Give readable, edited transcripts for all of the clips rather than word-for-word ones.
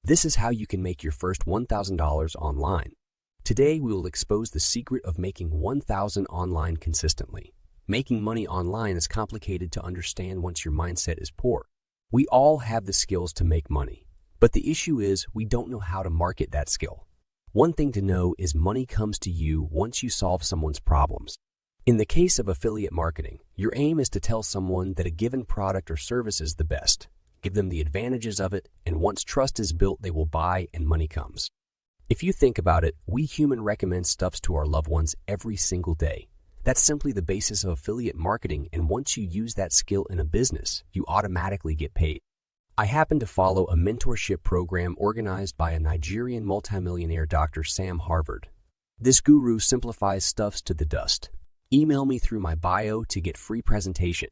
This is how you can make your first $1,000 online. Today, we will expose the secret of making $1,000 online consistently. Making money online is complicated to understand once your mindset is poor. We all have the skills to make money, but the issue is we don't know how to market that skill. One thing to know is money comes to you once you solve someone's problems. In the case of affiliate marketing, your aim is to tell someone that a given product or service is the best. Give them the advantages of it, and once trust is built, they will buy and money comes. If you think about it, we humans recommend stuffs to our loved ones every single day. That's simply the basis of affiliate marketing, and once you use that skill in a business, you automatically get paid. I happen to follow a mentorship program organized by a Nigerian multimillionaire Dr. Sam Harvard. This guru simplifies stuffs to the dust. Email me through my bio to get free presentation.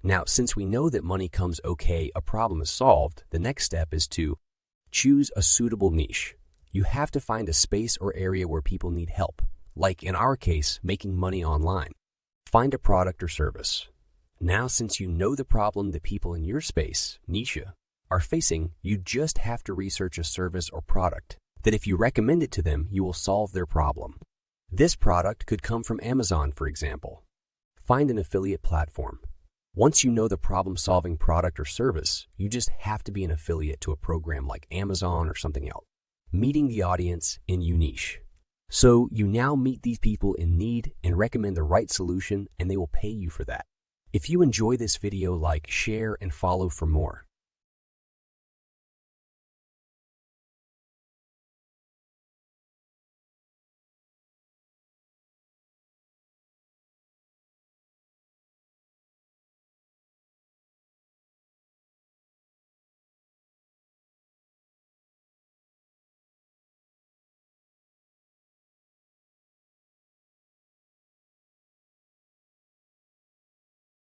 Now, since we know that money comes okay, a problem is solved, the next step is to choose a suitable niche. You have to find a space or area where people need help, like in our case, making money online. Find a product or service. Now, since you know the problem that people in your space, niche, are facing, you just have to research a service or product that if you recommend it to them, you will solve their problem. This product could come from Amazon, for example. Find an affiliate platform. Once you know the problem-solving product or service, you just have to be an affiliate to a program like Amazon or something else. Meeting the audience in your niche. So you now meet these people in need and recommend the right solution, and they will pay you for that. If you enjoy this video, like, share, and follow for more.